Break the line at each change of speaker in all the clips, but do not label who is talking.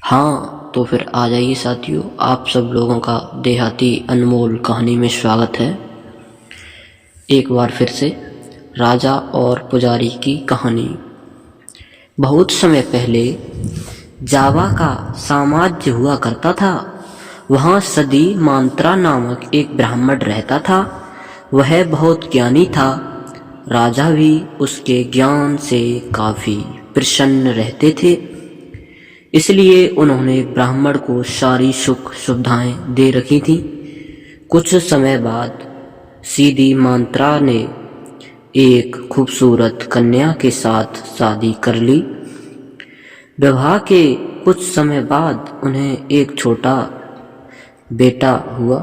हाँ, तो फिर आ जाइए साथियों, आप सब लोगों का देहाती अनमोल कहानी में स्वागत है। एक बार फिर से राजा और पुजारी की कहानी। बहुत समय पहले जावा का साम्राज्य हुआ करता था। वहाँ सदी मांत्रा नामक एक ब्राह्मण रहता था। वह बहुत ज्ञानी था। राजा भी उसके ज्ञान से काफ़ी प्रसन्न रहते थे। इसलिए उन्होंने ब्राह्मण को सारी सुख सुविधाएं दे रखी थीं। कुछ समय बाद सीधी मांत्रा ने एक खूबसूरत कन्या के साथ शादी कर ली। विवाह के कुछ समय बाद उन्हें एक छोटा बेटा हुआ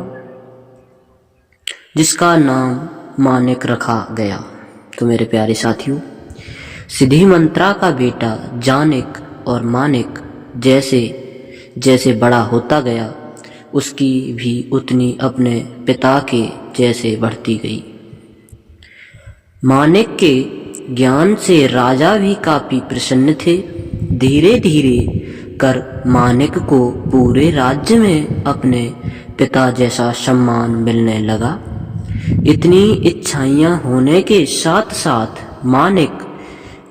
जिसका नाम मानिक रखा गया। तो मेरे प्यारे साथियों, सिद्धि मंत्रा का बेटा जानिक और मानिक जैसे जैसे बड़ा होता गया, उसकी भी उतनी अपने पिता के जैसे बढ़ती गई। मानिक के ज्ञान से राजा भी काफी प्रसन्न थे। धीरे धीरे कर मानिक को पूरे राज्य में अपने पिता जैसा सम्मान मिलने लगा। इतनी इच्छाएं होने के साथ साथ मानिक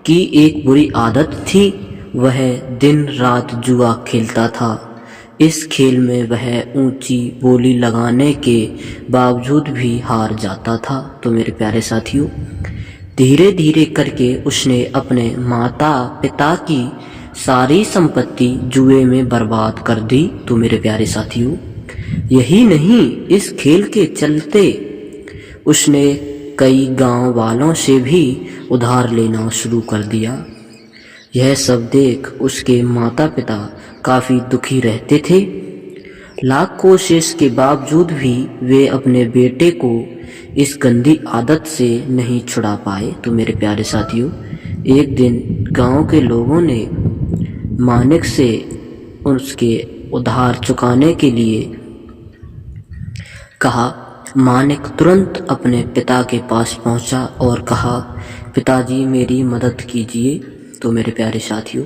की एक बुरी आदत थी। वह दिन रात जुआ खेलता था। इस खेल में वह ऊंची बोली लगाने के बावजूद भी हार जाता था। तो मेरे प्यारे साथियों, धीरे धीरे करके उसने अपने माता पिता की सारी संपत्ति जुए में बर्बाद कर दी। तो मेरे प्यारे साथियों, यही नहीं, इस खेल के चलते उसने कई गांव वालों से भी उधार लेना शुरू कर दिया। यह सब देख उसके माता पिता काफी दुखी रहते थे। लाख कोशिश के बावजूद भी वे अपने बेटे को इस गंदी आदत से नहीं छुड़ा पाए। तो मेरे प्यारे साथियों, एक दिन गांव के लोगों ने मानिक से उसके उधार चुकाने के लिए कहा। मानिक तुरंत अपने पिता के पास पहुंचा और कहा, पिताजी मेरी मदद कीजिए। तो मेरे प्यारे साथियों,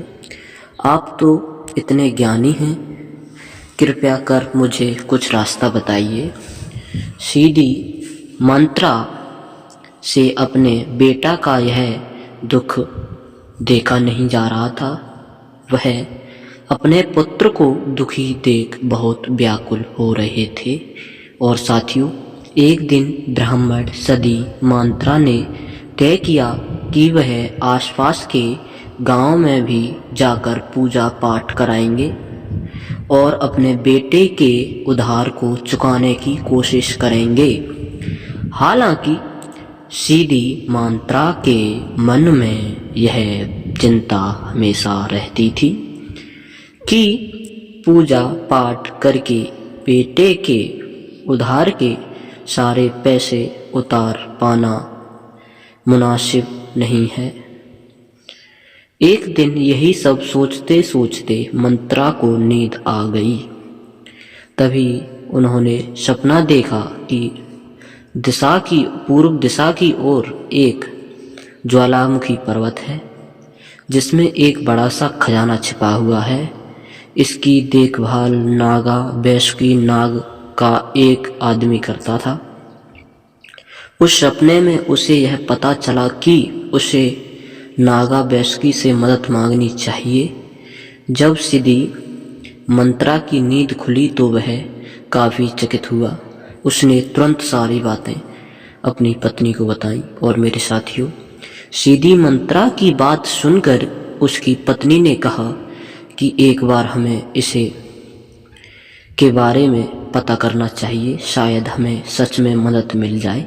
आप तो इतने ज्ञानी हैं, कृपया कर मुझे कुछ रास्ता बताइए। सीधी मंत्रा से अपने बेटा का यह दुख देखा नहीं जा रहा था। वह अपने पुत्र को दुखी देख बहुत व्याकुल हो रहे थे। और साथियों, एक दिन ब्राह्मण सदी मंत्रा ने तय किया कि वह आसपास के गांव में भी जाकर पूजा पाठ कराएंगे और अपने बेटे के उधार को चुकाने की कोशिश करेंगे। हालांकि सीधी मंत्रा के मन में यह चिंता हमेशा रहती थी कि पूजा पाठ करके बेटे के उधार के सारे पैसे उतार पाना मुनासिब नहीं है। एक दिन यही सब सोचते सोचते मंत्रा को नींद आ गई। तभी उन्होंने सपना देखा कि पूर्व दिशा की ओर एक ज्वालामुखी पर्वत है जिसमें एक बड़ा सा खजाना छिपा हुआ है। इसकी देखभाल नागा वैश्वी नाग का एक आदमी करता था। उस सपने में उसे यह पता चला कि उसे नागा वैश्वी से मदद मांगनी चाहिए। जब सिद्धि मंत्रा की नींद खुली तो वह काफी चकित हुआ। उसने तुरंत सारी बातें अपनी पत्नी को बताई। और मेरे साथियों, सिद्धि मंत्रा की बात सुनकर उसकी पत्नी ने कहा कि एक बार हमें इसे के बारे में पता करना चाहिए, शायद हमें सच में मदद मिल जाए।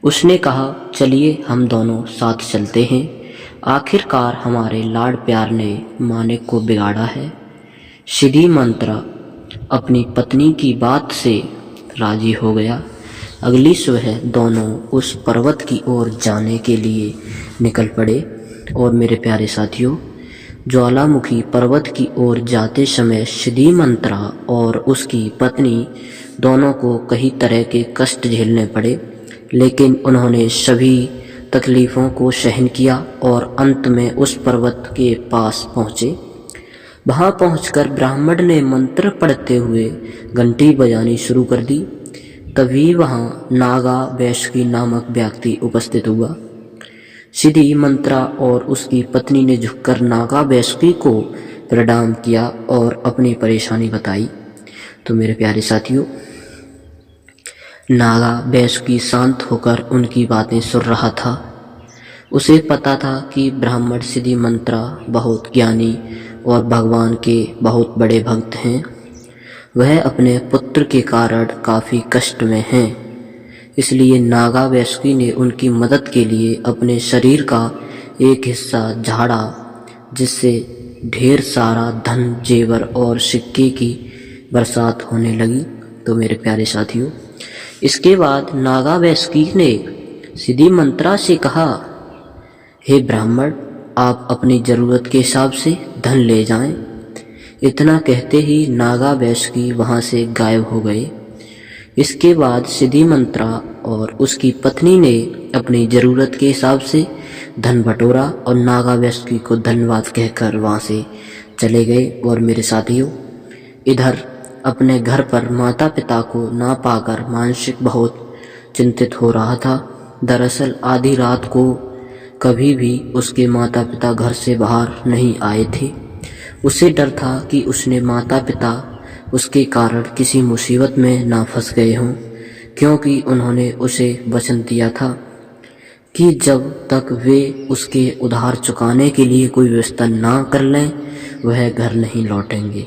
उसने कहा, चलिए हम दोनों साथ चलते हैं। आखिरकार हमारे लाड प्यार ने मानिक को बिगाड़ा है। सिद्धि मंत्रा अपनी पत्नी की बात से राजी हो गया। अगली सुबह दोनों उस पर्वत की ओर जाने के लिए निकल पड़े। और मेरे प्यारे साथियों, ज्वालामुखी पर्वत की ओर जाते समय सिद्धि मंत्रा और उसकी पत्नी दोनों को कई तरह के कष्ट झेलने पड़े, लेकिन उन्होंने सभी तकलीफ़ों को सहन किया और अंत में उस पर्वत के पास पहुँचे। वहां पहुंचकर ब्राह्मण ने मंत्र पढ़ते हुए घंटी बजानी शुरू कर दी। तभी वहां नागा वैश्की नामक व्यक्ति उपस्थित हुआ। सिद्धि मंत्रा और उसकी पत्नी ने झुककर नागा वैश्की को प्रणाम किया और अपनी परेशानी बताई। तो मेरे प्यारे साथियों, नागा वैश्की शांत होकर उनकी बातें सुन रहा था। उसे पता था कि ब्राह्मण सिद्धि मंत्रा बहुत ज्ञानी और भगवान के बहुत बड़े भक्त हैं। वह अपने पुत्र के कारण काफ़ी कष्ट में हैं। इसलिए नागा वैश्की ने उनकी मदद के लिए अपने शरीर का एक हिस्सा झाड़ा, जिससे ढेर सारा धन, जेवर और सिक्के की बरसात होने लगी। तो मेरे प्यारे साथियों, इसके बाद नागा वैश्की ने सिद्धि मंत्रा से कहा, हे ब्राह्मण, आप अपनी ज़रूरत के हिसाब से धन ले जाएं। इतना कहते ही नागा वैश्की वहाँ से गायब हो गए। इसके बाद सिद्धि मंत्रा और उसकी पत्नी ने अपनी ज़रूरत के हिसाब से धन बटोरा और नागा वैश्की को धन्यवाद कहकर वहाँ से चले गए। और मेरे साथियों, इधर अपने घर पर माता पिता को ना पाकर मानसिक बहुत चिंतित हो रहा था। दरअसल आधी रात को कभी भी उसके माता पिता घर से बाहर नहीं आए थे। उसे डर था कि उसने माता पिता उसके कारण किसी मुसीबत में ना फंस गए हों, क्योंकि उन्होंने उसे वचन दिया था कि जब तक वे उसके उधार चुकाने के लिए कोई व्यवस्था ना कर लें, वह घर नहीं लौटेंगे।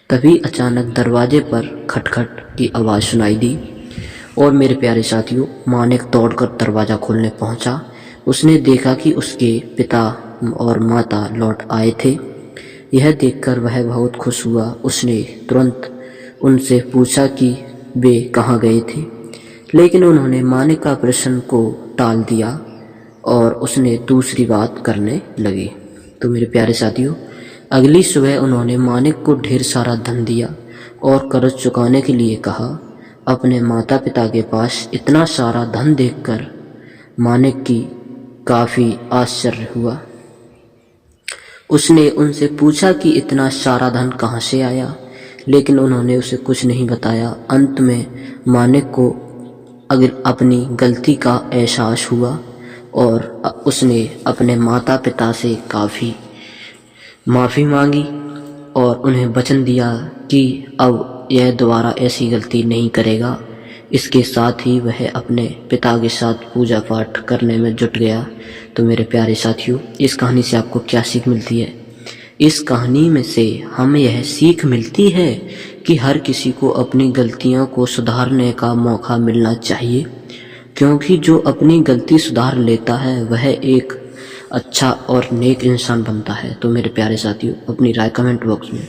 तभी अचानक दरवाजे पर खटखट की आवाज़ सुनाई दी और मेरे प्यारे साथियों, मानिक दौड़कर दरवाज़ा खोलने पहुंचा। उसने देखा कि उसके पिता और माता लौट आए थे। यह देखकर वह बहुत खुश हुआ। उसने तुरंत उनसे पूछा कि वे कहाँ गए थे, लेकिन उन्होंने मानिक का प्रश्न को टाल दिया और उसने दूसरी बात करने लगे। तो मेरे प्यारे साथियों, अगली सुबह उन्होंने मानिक को ढेर सारा धन दिया और कर्ज चुकाने के लिए कहा। अपने माता पिता के पास इतना सारा धन देखकर मानिक की काफ़ी आश्चर्य हुआ। उसने उनसे पूछा कि इतना सारा धन कहाँ से आया, लेकिन उन्होंने उसे कुछ नहीं बताया। अंत में मानिक को अगर अपनी गलती का एहसास हुआ और उसने अपने माता पिता से काफ़ी माफ़ी मांगी और उन्हें वचन दिया कि अब यह दोबारा ऐसी गलती नहीं करेगा। इसके साथ ही वह अपने पिता के साथ पूजा पाठ करने में जुट गया। तो मेरे प्यारे साथियों, इस कहानी से आपको क्या सीख मिलती है? इस कहानी में से हमें यह सीख मिलती है कि हर किसी को अपनी गलतियों को सुधारने का मौका मिलना चाहिए, क्योंकि जो अपनी गलती सुधार लेता है वह एक अच्छा और नेक इंसान बनता है। तो मेरे प्यारे साथियों, अपनी राय कमेंट बॉक्स में